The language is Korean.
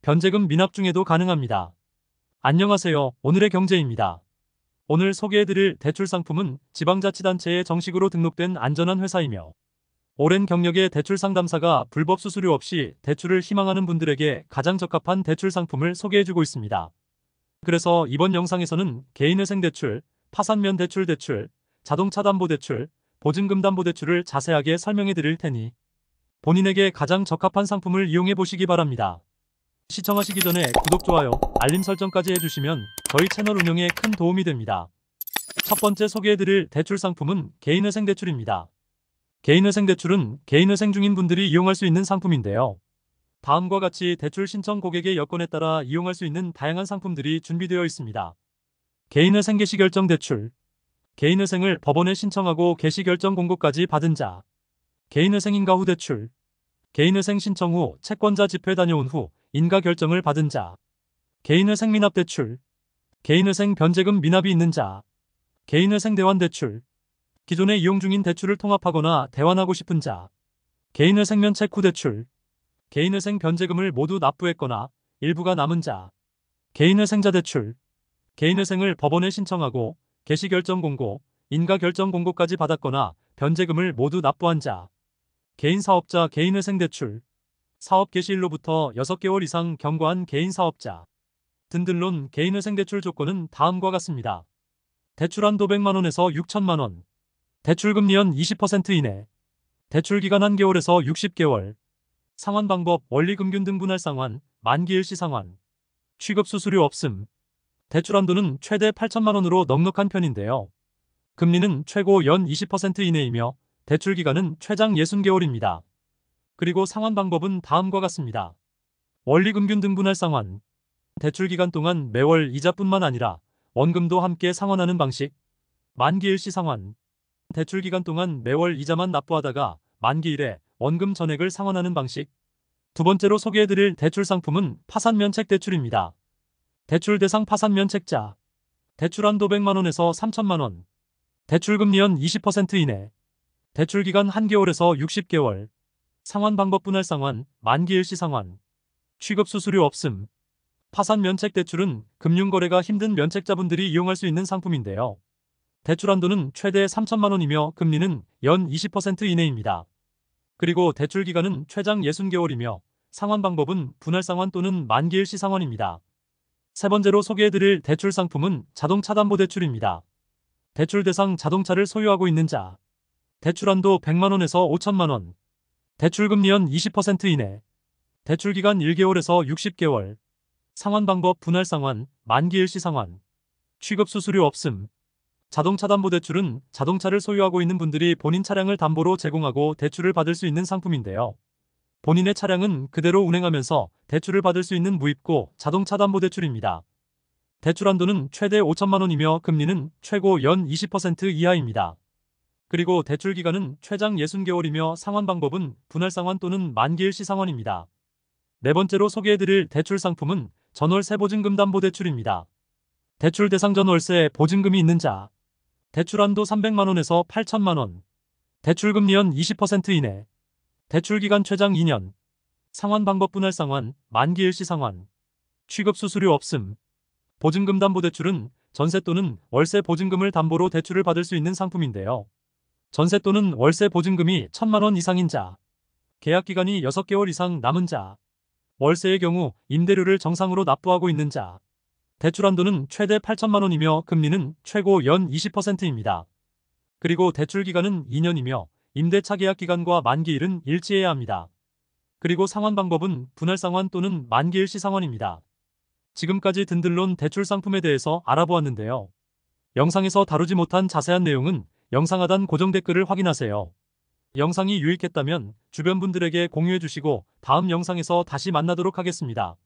변제금 미납 중에도 가능합니다. 안녕하세요. 오늘의 경제입니다. 오늘 소개해드릴 대출 상품은 지방자치단체에 정식으로 등록된 안전한 회사이며 오랜 경력의 대출 상담사가 불법 수수료 없이 대출을 희망하는 분들에게 가장 적합한 대출 상품을 소개해주고 있습니다. 그래서 이번 영상에서는 개인회생대출, 파산면대출, 자동차담보대출, 보증금담보대출을 자세하게 설명해드릴 테니 본인에게 가장 적합한 상품을 이용해 보시기 바랍니다. 시청하시기 전에 구독, 좋아요, 알림 설정까지 해주시면 저희 채널 운영에 큰 도움이 됩니다. 첫 번째 소개해드릴 대출 상품은 개인회생대출입니다. 개인회생대출은 개인회생 중인 분들이 이용할 수 있는 상품인데요. 다음과 같이 대출 신청 고객의 여건에 따라 이용할 수 있는 다양한 상품들이 준비되어 있습니다. 개인회생 개시결정 대출. 개인회생을 법원에 신청하고 개시결정 공고까지 받은 자. 개인회생 인가 후 대출. 개인회생 신청 후 채권자 집회 다녀온 후 인가 결정을 받은 자. 개인회생 미납 대출. 개인회생 변제금 미납이 있는 자. 개인회생 대환 대출. 기존에 이용 중인 대출을 통합하거나 대환하고 싶은 자. 개인회생 면책 후 대출. 개인회생 변제금을 모두 납부했거나 일부가 남은 자. 개인회생자 대출. 개인회생을 법원에 신청하고 개시결정 공고, 인가 결정 공고까지 받았거나 변제금을 모두 납부한 자. 개인사업자 개인회생 대출. 사업 개시일로부터 6개월 이상 경과한 개인사업자. 든든론 개인회생 대출 조건은 다음과 같습니다. 대출 한도 100만원에서 6천만원. 대출금리연 20% 이내. 대출기간 1개월에서 60개월. 상환방법 원리금균 등 분할 상환, 만기일시 상환. 취급수수료 없음. 대출 한도는 최대 8천만원으로 넉넉한 편인데요. 금리는 최고 연 20% 이내이며 대출기간은 최장 60개월입니다. 그리고 상환방법은 다음과 같습니다. 원리금균 등 분할 상환. 대출기간 동안 매월 이자뿐만 아니라 원금도 함께 상환하는 방식. 만기일시 상환. 대출기간 동안 매월 이자만 납부하다가 만기일에 원금 전액을 상환하는 방식. 두 번째로 소개해드릴 대출 상품은 파산면책 대출입니다. 대출 대상 파산면책자. 대출 한도 100만원에서 3천만원. 대출금리연 20% 이내. 대출기간 1개월에서 60개월. 상환방법 분할 상환, 만기일시 상환. 취급수수료 없음. 파산면책 대출은 금융거래가 힘든 면책자분들이 이용할 수 있는 상품인데요. 대출 한도는 최대 3천만원이며 금리는 연 20% 이내입니다. 그리고 대출기간은 최장 60개월이며 상환방법은 분할상환 또는 만기일시 상환입니다. 세 번째로 소개해드릴 대출 상품은 자동차담보대출입니다. 대출 대상 자동차를 소유하고 있는 자. 대출 한도 100만원에서 5천만원. 대출금리연 20% 이내. 대출기간 1개월에서 60개월. 상환방법 분할상환, 만기일시 상환. 취급수수료 없음. 자동차담보대출은 자동차를 소유하고 있는 분들이 본인 차량을 담보로 제공하고 대출을 받을 수 있는 상품인데요. 본인의 차량은 그대로 운행하면서 대출을 받을 수 있는 무입고 자동차담보대출입니다. 대출 한도는 최대 5천만원이며 금리는 최고 연 20% 이하입니다. 그리고 대출기간은 최장 60개월이며 상환방법은 분할상환 또는 만기일시 상환입니다. 네 번째로 소개해드릴 대출 상품은 전월세 보증금담보대출입니다. 대출 대상 전월세 보증금이 있는 자. 대출 한도 300만원에서 8천만원. 대출금리연 20% 이내. 대출기간 최장 2년. 상환방법 분할상환, 만기일시 상환. 취급수수료 없음. 보증금담보대출은 전세 또는 월세 보증금을 담보로 대출을 받을 수 있는 상품인데요. 전세 또는 월세 보증금이 1천만원 이상인 자. 계약기간이 6개월 이상 남은 자. 월세의 경우 임대료를 정상으로 납부하고 있는 자. 대출 한도는 최대 8천만원이며 금리는 최고 연 20%입니다. 그리고 대출기간은 2년이며 임대차 계약기간과 만기일은 일치해야 합니다. 그리고 상환방법은 분할상환 또는 만기일시 상환입니다. 지금까지 든든론 대출 상품에 대해서 알아보았는데요. 영상에서 다루지 못한 자세한 내용은 영상 하단 고정 댓글을 확인하세요. 영상이 유익했다면 주변 분들에게 공유해 주시고 다음 영상에서 다시 만나도록 하겠습니다.